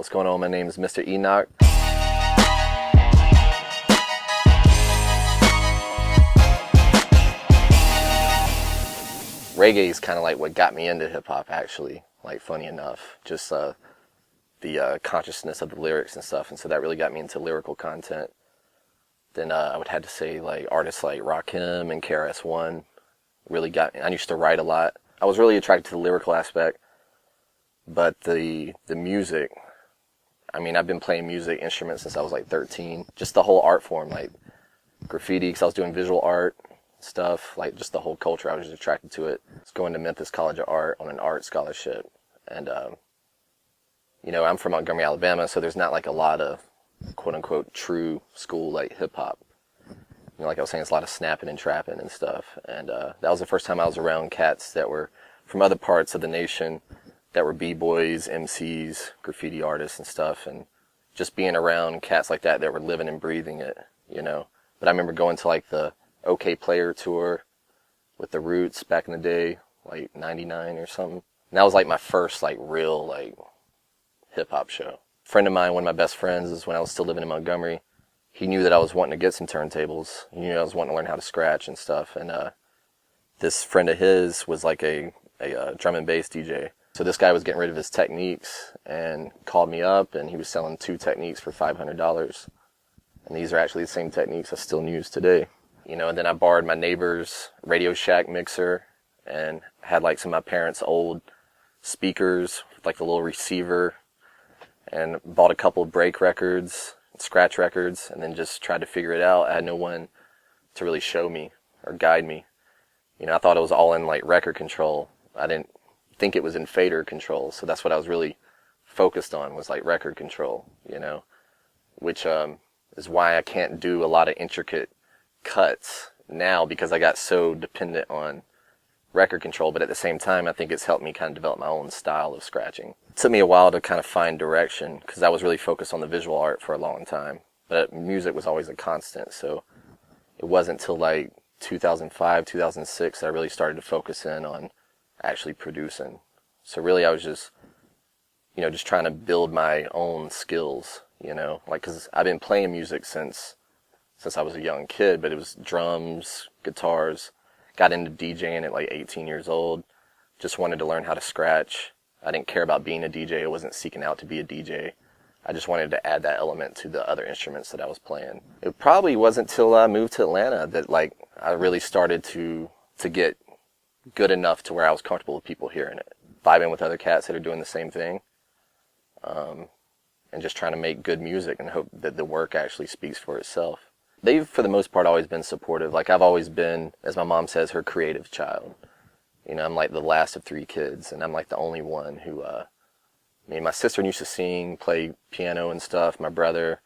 What's going on? My name is Mr. Enok. Reggae is kind of like what got me into hip-hop, actually, like, funny enough. Just the consciousness of the lyrics and stuff, and so that really got me into lyrical content. Then I would have to say, like, artists like Rakim and KRS-One really got me. I used to write a lot. I was really attracted to the lyrical aspect, but the music, I mean, I've been playing music instruments since I was like 13. Just the whole art form, like graffiti, because I was doing visual art stuff, like just the whole culture. I was just attracted to it. I was going to Memphis College of Art on an art scholarship, and you know, I'm from Montgomery, Alabama, so there's not like a lot of quote-unquote true school like hip-hop. You know, like I was saying, it's a lot of snapping and trapping and stuff, and that was the first time I was around cats that were from other parts of the nation that were b-boys, MCs, graffiti artists and stuff, and just being around cats like that were living and breathing it, you know. But I remember going to like the OK Player tour with the Roots back in the day, like 99 or something. And that was like my first like real like hip-hop show. A friend of mine, one of my best friends, is when I was still living in Montgomery. He knew that I was wanting to get some turntables. He knew I was wanting to learn how to scratch and stuff. And this friend of his was like a drum and bass DJ. So this guy was getting rid of his Techniques and called me up, and he was selling 2 Techniques for $500. And these are actually the same Techniques I still use today. You know, and then I borrowed my neighbor's Radio Shack mixer and had like some of my parents' old speakers with like the little receiver, and bought a couple of break records, scratch records, and then just tried to figure it out. I had no one to really show me or guide me. You know, I thought it was all in like record control. I didn't think it was in fader control, so that's what I was really focused on, was like record control, you know, which is why I can't do a lot of intricate cuts now, because I got so dependent on record control. But at the same time, I think it's helped me kind of develop my own style of scratching. It took me a while to kind of find direction, because I was really focused on the visual art for a long time, but music was always a constant. So it wasn't until like 2005, 2006 that I really started to focus in on actually producing. So really I was just, you know, just trying to build my own skills, you know, like, because I've been playing music since I was a young kid, but it was drums, guitars. Got into DJing at like 18 years old. Just wanted to learn how to scratch. I didn't care about being a DJ. I wasn't seeking out to be a DJ. I just wanted to add that element to the other instruments that I was playing. It probably wasn't till I moved to Atlanta that like I really started to get good enough to where I was comfortable with people hearing it. Vibing with other cats that are doing the same thing. And just trying to make good music and hope that the work actually speaks for itself. They've, for the most part, always been supportive. Like, I've always been, as my mom says, her creative child. You know, I'm like the last of 3 kids, and I'm like the only one who, I mean, my sister used to sing, play piano and stuff. My brother,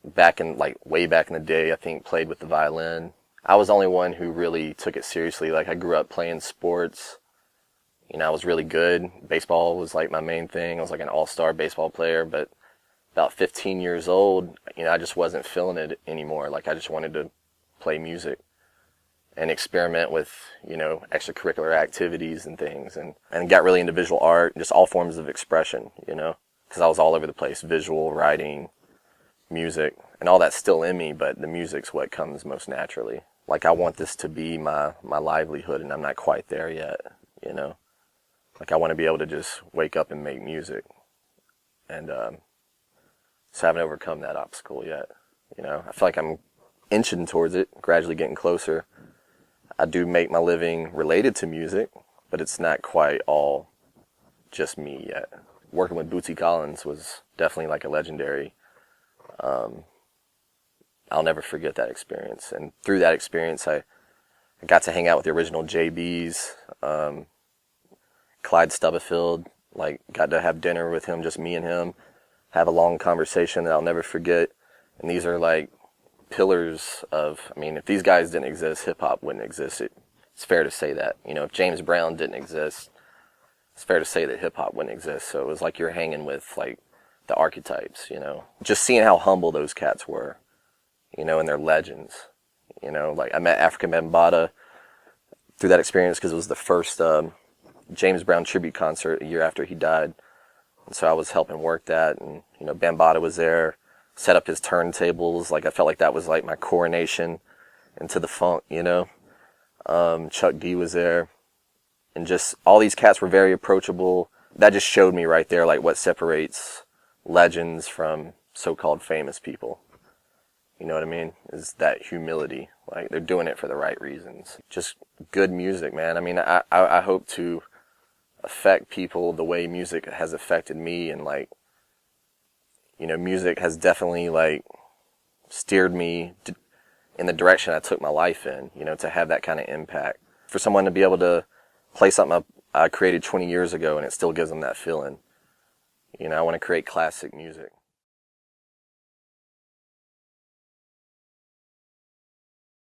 back in, like, way back in the day, I think, played with the violin. I was the only one who really took it seriously. Like, I grew up playing sports. You know, I was really good. Baseball was, like, my main thing. I was, like, an all-star baseball player, but about 15 years old, you know, I just wasn't feeling it anymore. Like, I just wanted to play music and experiment with, you know, extracurricular activities and things, and got really into visual art, just all forms of expression, you know, because I was all over the place, visual, writing, music, and all that's still in me, but the music's what comes most naturally. Like, I want this to be my livelihood, and I'm not quite there yet, you know. Like, I want to be able to just wake up and make music, and so I haven't overcome that obstacle yet. You know, I feel like I'm inching towards it, gradually getting closer. I do make my living related to music, but it's not quite all just me yet. Working with Bootsy Collins was definitely like a legendary. I'll never forget that experience. And through that experience, I got to hang out with the original JBs, Clyde Stubblefield, like, got to have dinner with him, just me and him. Have a long conversation that I'll never forget. And these are like pillars of, I mean, if these guys didn't exist, hip-hop wouldn't exist. It's fair to say that. You know, if James Brown didn't exist, it's fair to say that hip-hop wouldn't exist. So it was like you're hanging with like the archetypes, you know. Just seeing how humble those cats were, you know, and they're legends. You know, like, I met Afrika Bambaataa through that experience because it was the first James Brown tribute concert a year after he died. And so I was helping work that, and Bambaataa was there, set up his turntables. Like I felt like that was like my coronation into the funk. Chuck D was there, and just all these cats were very approachable. That just showed me right there like what separates legends from so-called famous people. You know what I mean? Is that humility. Like, they're doing it for the right reasons. Just good music, man. I mean, I hope to affect people the way music has affected me, and like, music has definitely like steered me in the direction I took my life in, to have that kind of impact. For someone to be able to play something I created 20 years ago and it still gives them that feeling. I want to create classic music.